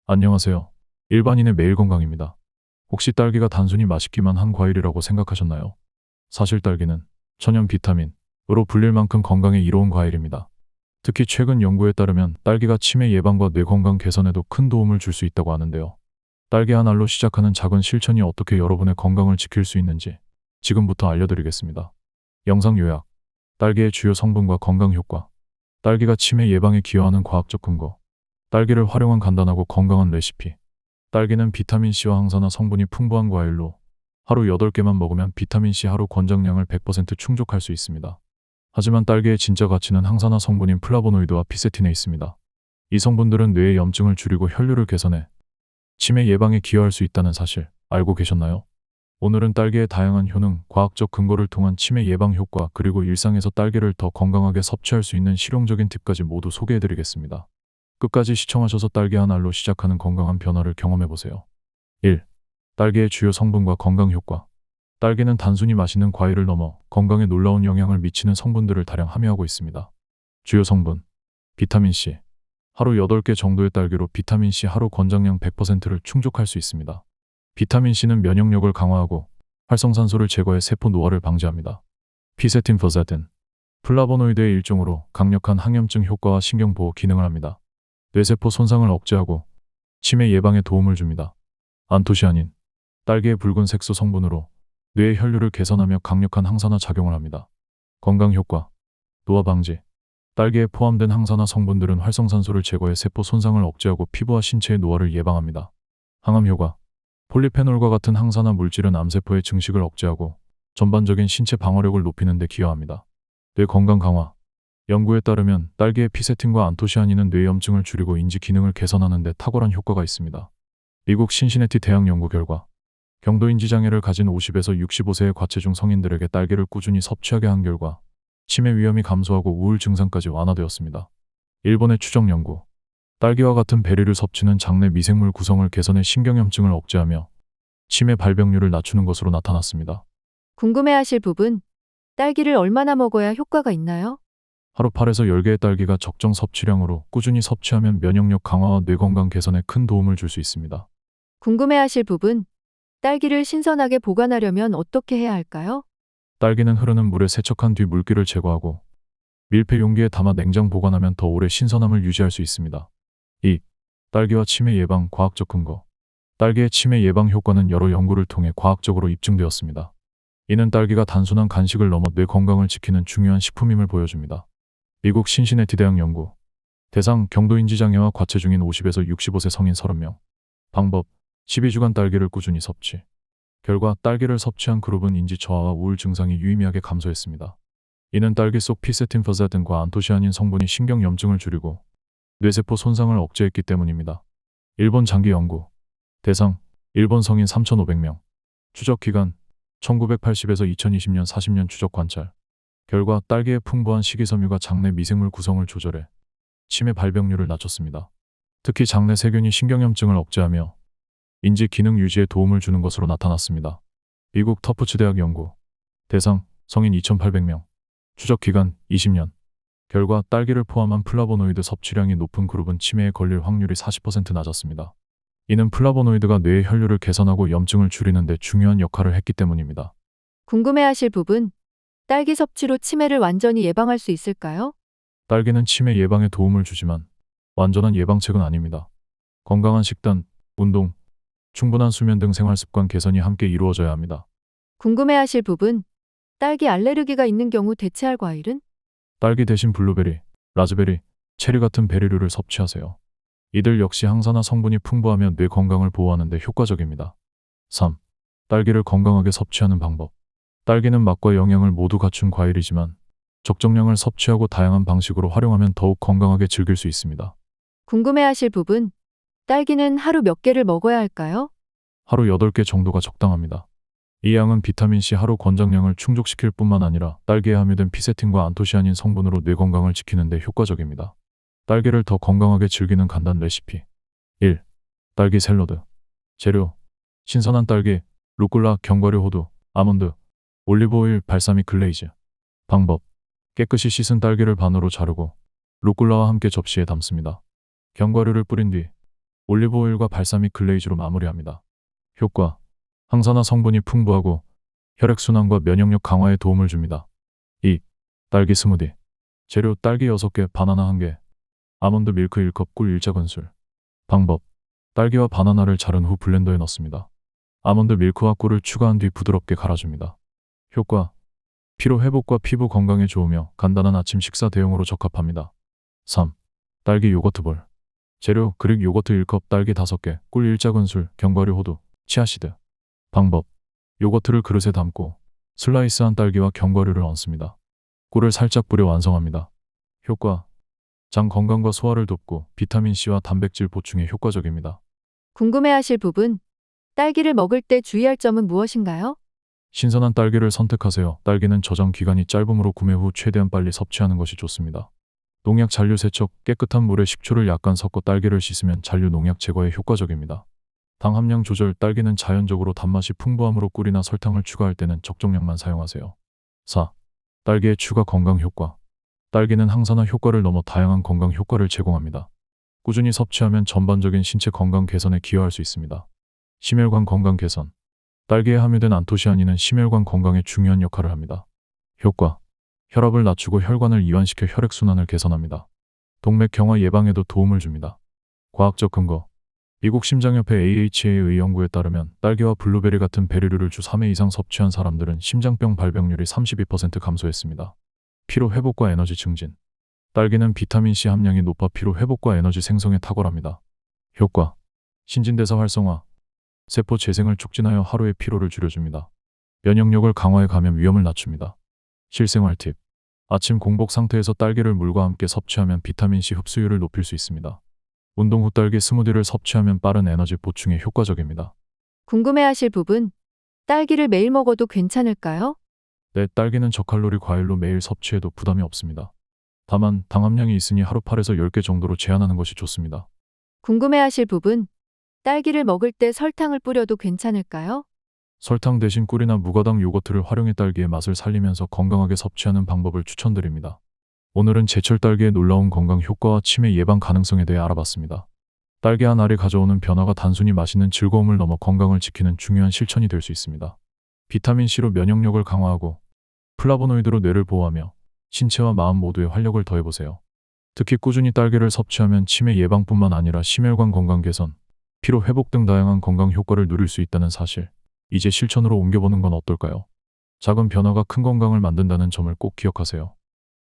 안녕하세요. 일반인의 매일 건강입니다. 혹시 딸기가 단순히 맛있기만 한 과일이라고 생각하셨나요? 사실 딸기는 천연 비타민으로 불릴 만큼 건강에 이로운 과일입니다. 특히 최근 연구에 따르면 딸기가 치매 예방과 뇌 건강 개선에도 큰 도움을 줄 수 있다고 하는데요. 딸기 한 알로 시작하는 작은 실천이 어떻게 여러분의 건강을 지킬 수 있는지 지금부터 알려드리겠습니다. 영상 요약, 딸기의 주요 성분과 건강 효과, 딸기가 치매 예방에 기여하는 과학적 근거, 딸기를 활용한 간단하고 건강한 레시피. 딸기는 비타민C와 항산화 성분이 풍부한 과일로 하루 8개만 먹으면 비타민C 하루 권장량을 100% 충족할 수 있습니다. 하지만 딸기의 진짜 가치는 항산화 성분인 플라보노이드와 피세틴에 있습니다. 이 성분들은 뇌의 염증을 줄이고 혈류를 개선해 치매 예방에 기여할 수 있다는 사실 알고 계셨나요? 오늘은 딸기의 다양한 효능, 과학적 근거를 통한 치매 예방 효과, 그리고 일상에서 딸기를 더 건강하게 섭취할 수 있는 실용적인 팁까지 모두 소개해드리겠습니다. 끝까지 시청하셔서 딸기 한 알로 시작하는 건강한 변화를 경험해보세요. 1. 딸기의 주요 성분과 건강 효과. 딸기는 단순히 맛있는 과일을 넘어 건강에 놀라운 영향을 미치는 성분들을 다량 함유하고 있습니다. 주요 성분. 비타민C. 하루 8개 정도의 딸기로 비타민C 하루 권장량 100%를 충족할 수 있습니다. 비타민C는 면역력을 강화하고 활성산소를 제거해 세포 노화를 방지합니다. 피세틴, 버세틴. 플라보노이드의 일종으로 강력한 항염증 효과와 신경보호 기능을 합니다. 뇌세포 손상을 억제하고 치매 예방에 도움을 줍니다. 안토시아닌. 딸기의 붉은 색소 성분으로 뇌의 혈류를 개선하며 강력한 항산화 작용을 합니다. 건강 효과. 노화 방지. 딸기에 포함된 항산화 성분들은 활성산소를 제거해 세포 손상을 억제하고 피부와 신체의 노화를 예방합니다. 항암 효과. 폴리페놀과 같은 항산화 물질은 암세포의 증식을 억제하고 전반적인 신체 방어력을 높이는 데 기여합니다. 뇌 건강 강화. 연구에 따르면 딸기의 피세틴과 안토시아닌은 뇌염증을 줄이고 인지 기능을 개선하는 데 탁월한 효과가 있습니다. 미국 신시내티 대학 연구 결과 경도인지 장애를 가진 50에서 65세의 과체중 성인들에게 딸기를 꾸준히 섭취하게 한 결과 치매 위험이 감소하고 우울 증상까지 완화되었습니다. 일본의 추정 연구. 딸기와 같은 베리를 섭취는 장내 미생물 구성을 개선해 신경염증을 억제하며 치매 발병률을 낮추는 것으로 나타났습니다. 궁금해하실 부분, 딸기를 얼마나 먹어야 효과가 있나요? 하루 8에서 10개의 딸기가 적정 섭취량으로 꾸준히 섭취하면 면역력 강화와 뇌 건강 개선에 큰 도움을 줄 수 있습니다. 궁금해하실 부분, 딸기를 신선하게 보관하려면 어떻게 해야 할까요? 딸기는 흐르는 물에 세척한 뒤 물기를 제거하고 밀폐 용기에 담아 냉장 보관하면 더 오래 신선함을 유지할 수 있습니다. 2. 딸기와 치매 예방 과학적 근거. 딸기의 치매 예방 효과는 여러 연구를 통해 과학적으로 입증되었습니다. 이는 딸기가 단순한 간식을 넘어 뇌 건강을 지키는 중요한 식품임을 보여줍니다. 미국 신시내티 대학 연구. 대상 경도인지 장애와 과체중인 50에서 65세 성인 30명. 방법. 12주간 딸기를 꾸준히 섭취. 결과 딸기를 섭취한 그룹은 인지 저하와 우울 증상이 유의미하게 감소했습니다. 이는 딸기 속 피세틴, 버세틴과 안토시아닌 성분이 신경염증을 줄이고 뇌세포 손상을 억제했기 때문입니다. 일본 장기 연구. 대상 일본 성인 3,500명. 추적 기간 1980에서 2020년 40년 추적 관찰. 결과 딸기의 풍부한 식이섬유가 장내 미생물 구성을 조절해 치매 발병률을 낮췄습니다. 특히 장내 세균이 신경염증을 억제하며 인지 기능 유지에 도움을 주는 것으로 나타났습니다. 미국 터프츠 대학 연구. 대상 성인 2,800명. 추적 기간 20년. 결과 딸기를 포함한 플라보노이드 섭취량이 높은 그룹은 치매에 걸릴 확률이 40% 낮았습니다. 이는 플라보노이드가 뇌의 혈류를 개선하고 염증을 줄이는 데 중요한 역할을 했기 때문입니다. 궁금해하실 부분, 딸기 섭취로 치매를 완전히 예방할 수 있을까요? 딸기는 치매 예방에 도움을 주지만 완전한 예방책은 아닙니다. 건강한 식단, 운동, 충분한 수면 등 생활 습관 개선이 함께 이루어져야 합니다. 궁금해하실 부분, 딸기 알레르기가 있는 경우 대체할 과일은? 딸기 대신 블루베리, 라즈베리, 체리 같은 베리류를 섭취하세요. 이들 역시 항산화 성분이 풍부하며 뇌 건강을 보호하는 데 효과적입니다. 3. 딸기를 건강하게 섭취하는 방법. 딸기는 맛과 영양을 모두 갖춘 과일이지만 적정량을 섭취하고 다양한 방식으로 활용하면 더욱 건강하게 즐길 수 있습니다. 궁금해하실 부분, 딸기는 하루 몇 개를 먹어야 할까요? 하루 8개 정도가 적당합니다. 이 양은 비타민C 하루 권장량을 충족시킬 뿐만 아니라 딸기에 함유된 피세틴과 안토시아닌 성분으로 뇌 건강을 지키는 데 효과적입니다. 딸기를 더 건강하게 즐기는 간단 레시피. 1. 딸기 샐러드. 재료. 신선한 딸기, 루꼴라, 견과류, 호두, 아몬드, 올리브오일, 발사믹 글레이즈. 방법. 깨끗이 씻은 딸기를 반으로 자르고 루꼴라와 함께 접시에 담습니다. 견과류를 뿌린 뒤 올리브 오일과 발사믹 글레이즈로 마무리합니다. 효과. 항산화 성분이 풍부하고 혈액순환과 면역력 강화에 도움을 줍니다. 2. 딸기 스무디. 재료 딸기 6개, 바나나 1개, 아몬드 밀크 1컵, 꿀 1작은술. 방법. 딸기와 바나나를 자른 후 블렌더에 넣습니다. 아몬드 밀크와 꿀을 추가한 뒤 부드럽게 갈아줍니다. 효과. 피로 회복과 피부 건강에 좋으며 간단한 아침 식사 대용으로 적합합니다. 3. 딸기 요거트 볼. 재료 그릭 요거트 1컵, 딸기 5개, 꿀 1작은술, 견과류 호두, 치아시드. 방법. 요거트를 그릇에 담고 슬라이스한 딸기와 견과류를 얹습니다. 꿀을 살짝 뿌려 완성합니다. 효과. 장 건강과 소화를 돕고 비타민C와 단백질 보충에 효과적입니다. 궁금해하실 부분. 딸기를 먹을 때 주의할 점은 무엇인가요? 신선한 딸기를 선택하세요. 딸기는 저장 기간이 짧으므로 구매 후 최대한 빨리 섭취하는 것이 좋습니다. 농약 잔류 세척, 깨끗한 물에 식초를 약간 섞어 딸기를 씻으면 잔류 농약 제거에 효과적입니다. 당 함량 조절. 딸기는 자연적으로 단맛이 풍부하므로 꿀이나 설탕을 추가할 때는 적정량만 사용하세요. 4. 딸기의 추가 건강 효과. 딸기는 항산화 효과를 넘어 다양한 건강 효과를 제공합니다. 꾸준히 섭취하면 전반적인 신체 건강 개선에 기여할 수 있습니다. 심혈관 건강 개선. 딸기에 함유된 안토시아닌은 심혈관 건강에 중요한 역할을 합니다. 효과. 혈압을 낮추고 혈관을 이완시켜 혈액순환을 개선합니다. 동맥 경화 예방에도 도움을 줍니다. 과학적 근거. 미국 심장협회 AHA의 연구에 따르면 딸기와 블루베리 같은 베리류를 주 3회 이상 섭취한 사람들은 심장병 발병률이 32% 감소했습니다. 피로 회복과 에너지 증진. 딸기는 비타민C 함량이 높아 피로 회복과 에너지 생성에 탁월합니다. 효과. 신진대사 활성화. 세포 재생을 촉진하여 하루의 피로를 줄여줍니다. 면역력을 강화해 감염 위험을 낮춥니다. 실생활 팁. 아침 공복 상태에서 딸기를 물과 함께 섭취하면 비타민C 흡수율을 높일 수 있습니다. 운동 후 딸기 스무디를 섭취하면 빠른 에너지 보충에 효과적입니다. 궁금해하실 부분. 딸기를 매일 먹어도 괜찮을까요? 네, 딸기는 저칼로리 과일로 매일 섭취해도 부담이 없습니다. 다만 당 함량이 있으니 하루 8에서 10개 정도로 제한하는 것이 좋습니다. 궁금해하실 부분. 딸기를 먹을 때 설탕을 뿌려도 괜찮을까요? 설탕 대신 꿀이나 무가당 요거트를 활용해 딸기의 맛을 살리면서 건강하게 섭취하는 방법을 추천드립니다. 오늘은 제철 딸기의 놀라운 건강 효과와 치매 예방 가능성에 대해 알아봤습니다. 딸기 한 알이 가져오는 변화가 단순히 맛있는 즐거움을 넘어 건강을 지키는 중요한 실천이 될 수 있습니다. 비타민C로 면역력을 강화하고 플라보노이드로 뇌를 보호하며 신체와 마음 모두에 활력을 더해보세요. 특히 꾸준히 딸기를 섭취하면 치매 예방뿐만 아니라 심혈관 건강 개선, 피로 회복 등 다양한 건강 효과를 누릴 수 있다는 사실, 이제 실천으로 옮겨보는 건 어떨까요? 작은 변화가 큰 건강을 만든다는 점을 꼭 기억하세요.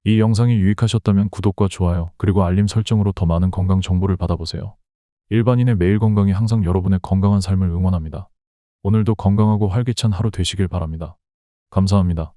이 영상이 유익하셨다면 구독과 좋아요, 그리고 알림 설정으로 더 많은 건강 정보를 받아보세요. 일반인의 매일 건강이 항상 여러분의 건강한 삶을 응원합니다. 오늘도 건강하고 활기찬 하루 되시길 바랍니다. 감사합니다.